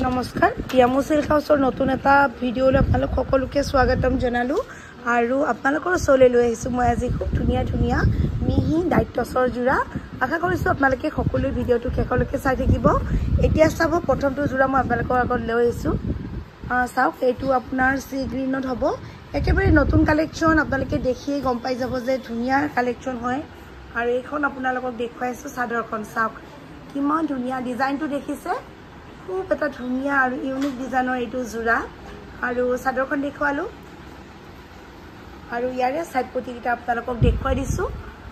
নমস্কাৰ ইয়ামু সিল্ক হাউছৰ নতুন এটা ভিডিঅ'লৈ আপোনালোক সকলোকে স্বাগতম জনালো আৰু আপোনালোকৰ ওচৰলৈ লৈ আহিছো মই আজি খুব ধুনীয়া ধুনীয়া মিহি ডাইটছৰ জোৰা আশা কৰিছো আপোনালোকে সকলো ভিডিঅ'টো শেষলৈকে চাই থাকিব এতিয়া চাব প্ৰথমটো জোৰা মই আপোনালোকৰ আগত লৈ আহিছো চাওক এইটো আপোনাৰ সি গ্ৰীনত হ'ব একেবাৰে নতুন কালেকচন আপোনালোকে দেখিয়ে গম পাই যাব যে ধুনীয়া কালেকচন হয় আৰু এইখন আপোনালোকক দেখুৱাইছো চাদৰখন চাওক কিমান ধুনীয়া ডিজাইনটো দেখিছে খুব এটা ধুনীয়া আৰু ইউনিক ডিজাইনৰ এইটো জোৰা আৰু চাদৰখন দেখুৱালো আৰু ইয়াৰে সাইড পটিকিটা আপোনালোকক দেখুৱাই দিছো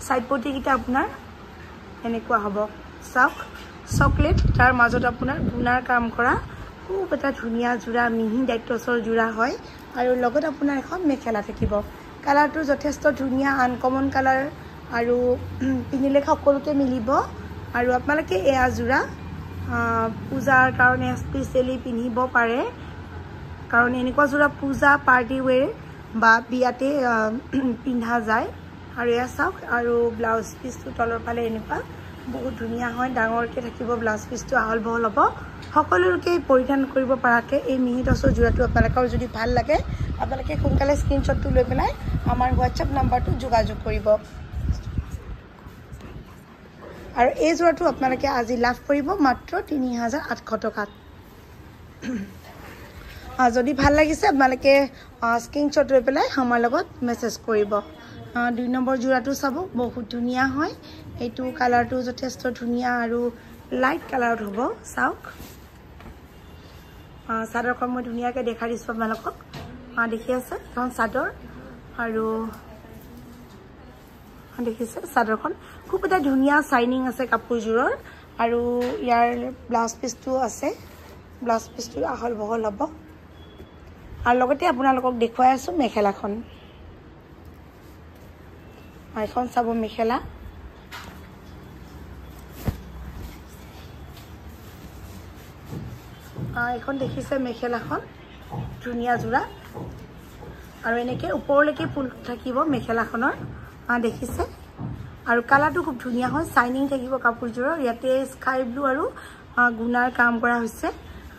সাইড পটিকিটা আপোনাৰ এনেকুৱা হ'ব চাওক চকলেট তাৰ মাজত আপোনাৰ গুণাৰ কাম কৰা খুব এটা ধুনীয়া জোৰা মিহি ডাইটছৰ জোৰা হয় আৰু লগত আপোনাৰ এখন মেখেলা থাকিব কালাৰটো যথেষ্ট ধুনীয়া আনকমন কালাৰ আৰু পিনিলে সকলোতে মিলিব আৰু আপোনালোকে এয়া জোৰা পূজাৰ কাৰণে স্পেশালি পিনিব পাৰে কাৰণ এনেকুৱা জোৰা পূজা পাৰ্টি ওৱেৰ বা বিয়াতে পিন্ধা যায় আৰু এয়া চাওক আৰু ব্লাউজ পিসটো তলৰ ফালে এনেকুৱা বহুত ধুনীয়া হয় ডাঙৰকে থাকিব ব্লাউজ পিসটো আহল বহল হ'ব সকলোকে পৰিধান কৰিব পৰাকে এই মিহি ডাইটছৰ জোৰাটো আপোনালোকৰ যদি ভাল লাগে আপোনালোকে সোনকালে স্ক্ৰিনশ্বটটো লৈ পেলাই আমাৰ WhatsApp নম্বৰটো যোগাযোগ কৰিব আৰু এই জোৰাটো আপোনালোকে আজি লাভ কৰিব মাত্ৰ ৩৮০০ টকাত যদি ভাল লাগিছে আপোনালোকে স্ক্ৰিনশ্বট লৈ পেলাই আমাৰ লগত মেছেজ কৰিব ২ নম্বৰ জোৰাটো চাব বহুত ধুনীয়া হয় এইটো কালাৰটো যথেষ্ট ধুনীয়া আৰু লাইট কালাৰত হ'ব চাওক চাদৰখন মই ধুনীয়াকৈ দেখাই দিছোঁ আপোনালোকক দেখি আছে এখন চাদৰ আৰু দেখিছে চাদৰখন খুব এটা ধুনীয়া শাইনিং আছে কাপোৰজোৰৰ আৰু ইয়াৰ ব্লাউজ পিসটো আছে ব্লাউজ পিসটো আহল বহল হ'ব আৰু লগতে আপোনালোকক দেখুৱাই আছো মেখেলাখন এখন চাব মেখেলা এখন দেখিছে মেখেলাখন ধুনীয়া জোৰা আৰু এনেকে ওপৰলৈকে ফুল থাকিব মেখেলাখনৰ দেখিছে আৰু কালাৰটো খুব ধুনীয়া হয় শাইনিং থাকিব কাপোৰজোৰৰ ইয়াতে স্কাই ব্লু আৰু গুণাৰ কাম কৰা হৈছে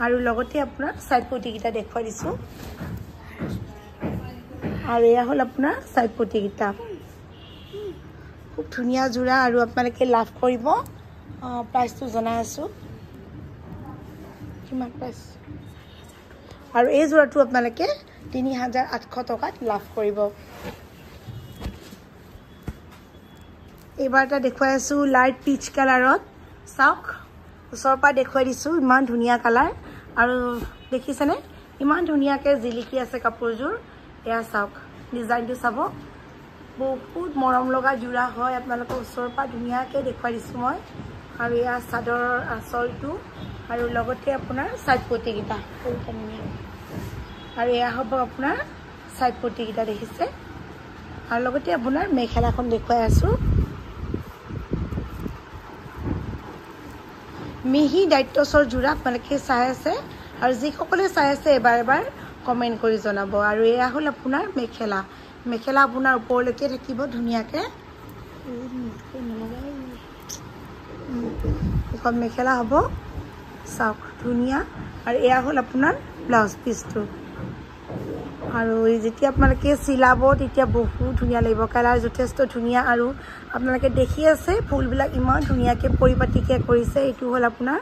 আৰু লগতে আপোনাৰ সাইড পটিকিটা দেখুৱাই দিছো আৰু এয়া হ'ল আপোনাৰ সাইড পটিকিটা খুব ধুনীয়া জোৰা আৰু আপোনালোকে লাভ কৰিব প্ৰাইসটো জনাই আছো কিমান প্ৰাইস আৰু এই জোৰাটো আপোনালোকে ৩৮০০ টকাত লাভ কৰিব এবাৰ এটা দেখুৱাই আছো লাইট পিচ কালাৰত চাওক ওচৰৰ পৰা দেখুৱাই দিছো ইমান ধুনীয়া কালাৰ আৰু দেখিছেনে ইমান ধুনীয়াকৈ জিলিকি আছে কাপোৰজোৰ এয়া চাওক ডিজাইনটো চাব বহুত মৰম লগা জোৰা হয় আপোনালোকৰ ওচৰৰ পৰা ধুনীয়াকৈ দেখুৱাই দিছো মই আৰু এয়া চাদৰৰ আঁচলটো আৰু লগতে আপোনাৰ সাইড পটিকিটা আৰু এয়া হ'ব আপোনাৰ সাইড পটিকিটা দেখিছে আৰু লগতে আপোনাৰ মেখেলাখন দেখুৱাই আছো মিহি ডাইটছৰ জোৰা আপোনালোকে চাই আছে আৰু যিসকলে চাই আছে এবাৰ কমেন্ট কৰি জনাব আৰু এয়া হ'ল আপোনাৰ মেখেলা মেখেলা আপোনাৰ ওপৰলৈকে থাকিব ধুনীয়াকৈ এখন মেখেলা হ'ব চাওক ধুনীয়া আৰু এয়া হ'ল আপোনাৰ ব্লাউজ পিসটো আৰু যেতিয়া আপোনালোকে চিলাব তেতিয়া বহুত ধুনীয়া লাগিব কালাৰ যথেষ্ট ধুনীয়া আৰু আপোনালোকে দেখি আছে ফুলবিলাক ইমান ধুনীয়াকৈ পৰিপাটিকৈ কৰিছে এইটো হ'ল আপোনাৰ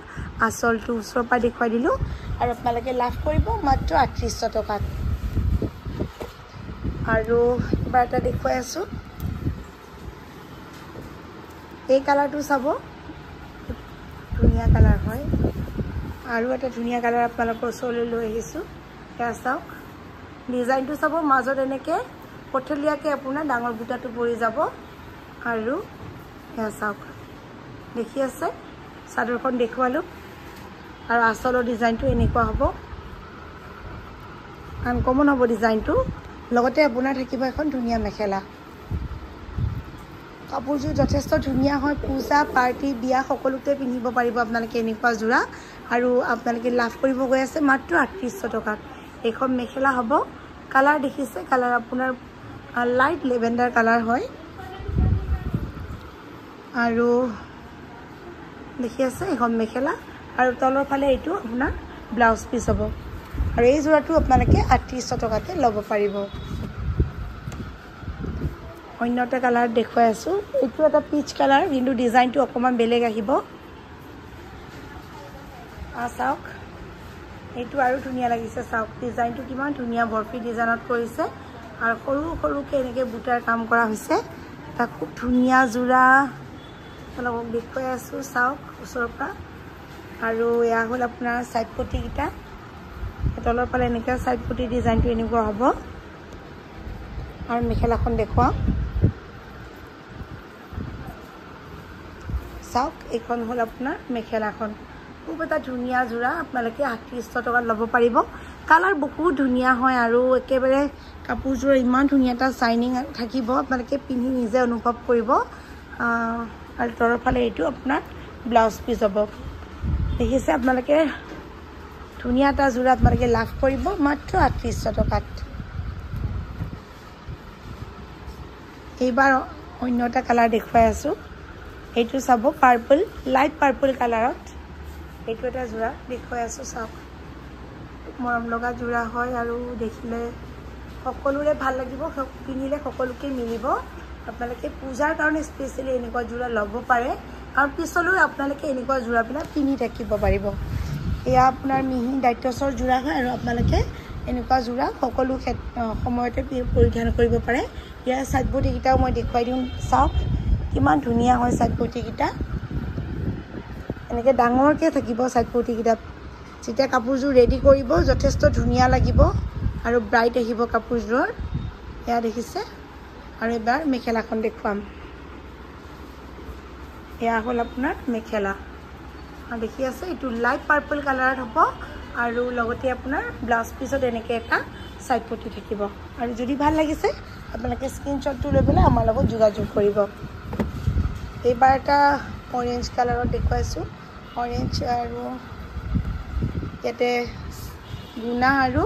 আঁচলটো ওচৰৰ পৰা দেখুৱাই দিলোঁ আৰু আপোনালোকে লাভ কৰিব মাত্ৰ ৩৮০০ টকাত আৰু এবাৰ এটা দেখুৱাই আছোঁ এই কালাৰটো চাব ধুনীয়া কালাৰ হয় আৰু এটা ধুনীয়া কালাৰ আপোনালোকৰ ওচৰলৈ লৈ আহিছোঁ এয়া চাওক ডিজাইনটো চাব মাজত এনেকৈ পথলীয়াকৈ আপোনাৰ ডাঙৰ বুটাটো পৰি যাব আৰু এয়া চাওক দেখি আছে চাদৰখন দেখুৱালোঁ আৰু আঁচলৰ ডিজাইনটো এনেকুৱা হ'ব আনকমন হ'ব ডিজাইনটো লগতে আপোনাৰ থাকিব এখন ধুনীয়া মেখেলা কাপোৰযোৰ যথেষ্ট ধুনীয়া হয় পূজা পাৰ্টি বিয়া সকলোতে পিন্ধিব পাৰিব আপোনালোকে এনেকুৱা জোৰা আৰু আপোনালোকে লাভ কৰিব গৈ আছে মাত্ৰ ৩৮০০ টকাত এইখন মেখেলা হ'ব কালাৰ দেখিছে কালাৰ আপোনাৰ লাইট লেভেণ্ডাৰ কালাৰ হয় আৰু দেখি আছে এখন মেখেলা আৰু তলৰ ফালে এইটো আপোনাৰ ব্লাউজ পিচ হ'ব আৰু এই যোৰাটো আপোনালোকে 3800 টকাতে ল'ব পাৰিব অন্য এটা কালাৰ দেখুৱাই আছোঁ এইটো এটা পিচ কালাৰ কিন্তু ডিজাইনটো অকণমান বেলেগ আহিব চাওক এইটো আৰু ধুনীয়া লাগিছে চাওক ডিজাইনটো কিমান ধুনীয়া বৰফি ডিজাইনত কৰিছে আৰু সৰু সৰুকৈ এনেকৈ বুটাৰ কাম কৰা হৈছে এটা খুব ধুনীয়া যোৰা আপোনালোকক দেখুৱাই আছোঁ চাওক ওচৰৰ পৰা আৰু এয়া হ'ল আপোনাৰ সাইড পটিকেইটা তলৰ ফালে এনেকৈ সাইড পটি ডিজাইনটো এনেকুৱা হ'ব আৰু মেখেলাখন দেখুৱাওঁ চাওক এইখন হ'ল আপোনাৰ মেখেলাখন খুব এটা ধুনীয়া যোৰা আপোনালোকে 3800 টকাত ল'ব পাৰিব কালাৰ বহুত ধুনীয়া হয় আৰু একেবাৰে কাপোৰযোৰ ইমান ধুনীয়া এটা শাইনিং থাকিব আপোনালোকে পিন্ধি নিজে অনুভৱ কৰিব আৰু তলৰ ফালে এইটো আপোনাৰ ব্লাউজ পিচ হ'ব দেখিছে আপোনালোকে ধুনীয়া এটা যোৰা আপোনালোকে লাভ কৰিব মাত্ৰ 3800 টকাত এইবাৰ অন্য এটা কালাৰ দেখুৱাই আছোঁ এইটো চাব পাৰ্পল লাইট পাৰ্পল কালাৰত এইটো এটা যোৰা দেখুৱাই আছোঁ চাওক মৰম লগা যোৰা হয় আৰু দেখিলে সকলোৰে ভাল লাগিব পিন্ধিলে সকলোকে মিলিব আপোনালোকে পূজাৰ কাৰণে স্পেচিয়েলি এনেকুৱা যোৰা ল'ব পাৰে আৰু পিছলৈ আপোনালোকে এনেকুৱা যোৰাবিলাক পিন্ধি থাকিব পাৰিব এয়া আপোনাৰ মিহি ডাইটছৰ যোৰা হয় আৰু আপোনালোকে এনেকুৱা যোৰা সকলো সময়তে পৰিধান কৰিব পাৰে ইয়াৰ সাইড পটিকেইটাও মই দেখুৱাই দিওঁ চাওক কিমান ধুনীয়া হয় সাইড পটিকেইটা এনেকৈ ডাঙৰকৈ থাকিব সাইড পটিকেইটাত যেতিয়া কাপোৰযোৰ ৰেডি কৰিব যথেষ্ট ধুনীয়া লাগিব আৰু ব্ৰাইট আহিব কাপোৰযোৰৰ এয়া দেখিছে আৰু এবাৰ মেখেলাখন দেখুৱাম এয়া হ'ল আপোনাৰ মেখেলা দেখি আছে এইটো লাইট পাৰ্পল কালাৰত হ'ব আৰু লগতে আপোনাৰ ব্লাউজ পিছত এনেকৈ এটা সাইড পটি থাকিব আৰু যদি ভাল লাগিছে আপোনালোকে স্ক্ৰীনশ্বটটো লৈ পেলাই আমাৰ লগত যোগাযোগ কৰিব এইবাৰ এটা অৰেঞ্জ কালাৰত দেখুৱাইছোঁ অৰেঞ্জ আৰু ইয়াতে গুণা আৰু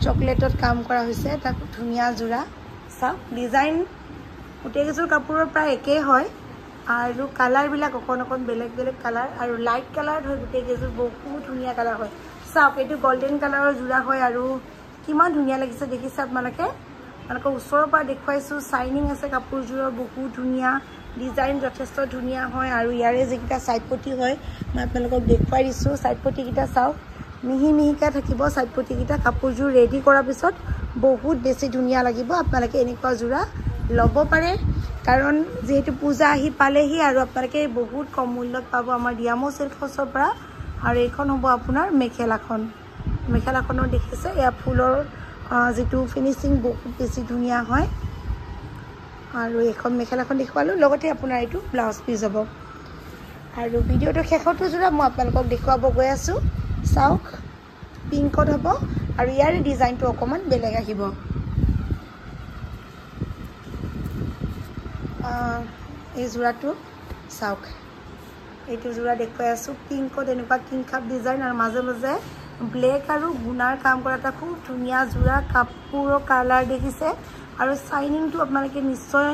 চকলেটত কাম কৰা হৈছে এটা ধুনীয়া যোৰা চাওক ডিজাইন গোটেইকেইযোৰ কাপোৰৰ প্ৰায় একেই হয় আৰু কালাৰবিলাক অকণ অকণ বেলেগ বেলেগ কালাৰ আৰু লাইট কালাৰত হয় গোটেইকেইযোৰ বহুত ধুনীয়া কালাৰ হয় চাওক এইটো গল্ডেন কালাৰৰ যোৰা হয় আৰু কিমান ধুনীয়া লাগিছে দেখিছে আপোনালোকে ওচৰৰ পৰা দেখুৱাইছোঁ শাইনিং আছে কাপোৰযোৰৰ বহুত ধুনীয়া ডিজাইন যথেষ্ট ধুনীয়া হয় আৰু ইয়াৰে যিকেইটা সাইড পটি হয় মই আপোনালোকক দেখুৱাই দিছোঁ সাইড পটিকেইটা চাওক মিহি মিহিকৈ থাকিব সাইড পটিকেইটা কাপোৰযোৰ ৰেডি কৰাৰ পিছত বহুত বেছি ধুনীয়া লাগিব আপোনালোকে এনেকুৱা যোৰা ল'ব পাৰে কাৰণ যেহেতু পূজা আহি পালেহি আৰু আপোনালোকে বহুত কম মূল্যত পাব আমাৰ ডিয়ামো চিল্ক হাউচৰ পৰা আৰু এইখন হ'ব আপোনাৰ মেখেলাখনৰ দেখিছে এয়া ফুলৰ যিটো ফিনিচিং বহুত বেছি ধুনীয়া হয় আৰু এখন মেখেলাখন দেখুৱালোঁ লগতে আপোনাৰ এইটো ব্লাউজ পিচ হ'ব আৰু ভিডিঅ'টো শেষতো যোৰা মই আপোনালোকক দেখুৱাব গৈ আছোঁ চাওক পিংকত হ'ব আৰু ইয়াৰে ডিজাইনটো অকণমান বেলেগ আহিব এই যোৰাটো চাওক এইটো যোৰা দেখুৱাই আছোঁ পিংকত এনেকুৱা কিংখাপ ডিজাইন আৰু মাজে মাজে ব্লেক আৰু গুণাৰ কাম কৰা এটা খুব ধুনীয়া যোৰা কাপোৰৰ কালাৰ দেখিছে আৰু শাইনিংটো আপোনালোকে নিশ্চয়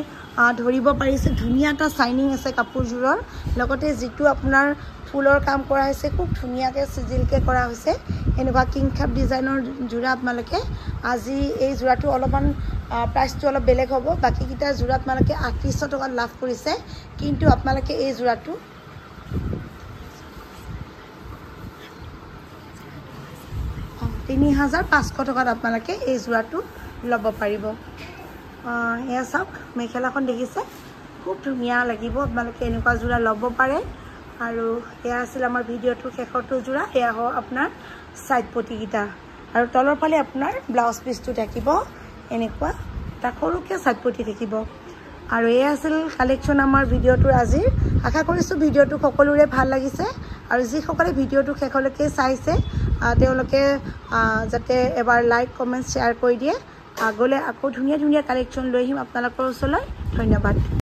ধৰিব পাৰিছে ধুনীয়া এটা শাইনিং আছে কাপোৰযোৰৰ লগতে যিটো আপোনাৰ ফুলৰ কাম কৰা হৈছে খুব ধুনীয়াকৈ চিজিলকৈ কৰা হৈছে এনেকুৱা কিংখাপ ডিজাইনৰ যোৰা আপোনালোকে আজি এই যোৰাটো অলপমান প্ৰাইচটো অলপ বেলেগ হ'ব বাকীকেইটা যোৰা আপোনালোকে 3800 টকাত লাভ কৰিছে কিন্তু আপোনালোকে এই যোৰাটো 3500 টকাত আপোনালোকে এই যোৰাটো ল'ব পাৰিব এয়া চাওক মেখেলাখন দেখিছে খুব ধুনীয়া লাগিব আপোনালোকে এনেকুৱা যোৰা ল'ব পাৰে আৰু এয়া আছিল আমাৰ ভিডিঅ'টোৰ শেষৰটো যোৰা এয়া হ'ব আপোনাৰ সাইড পটিকেইটা আৰু তলৰ ফালে আপোনাৰ ব্লাউজ পিচটো থাকিব এনেকুৱা এটা সৰুকৈ সাইড পটি থাকিব আৰু এয়া আছিল কালেকশ্যন আমাৰ ভিডিঅ'টোৰ আজিৰ আশা কৰিছোঁ ভিডিঅ'টো সকলোৰে ভাল লাগিছে আৰু যিসকলে ভিডিঅ'টো শেষলৈকে চাইছে তেওঁলোকে যাতে এবাৰ লাইক কমেণ্ট শ্বেয়াৰ কৰি দিয়ে আগলৈ আকৌ ধুনীয়া ধুনীয়া কালেকশ্যন লৈ আহিম আপোনালোকৰ ওচৰলৈ ধন্যবাদ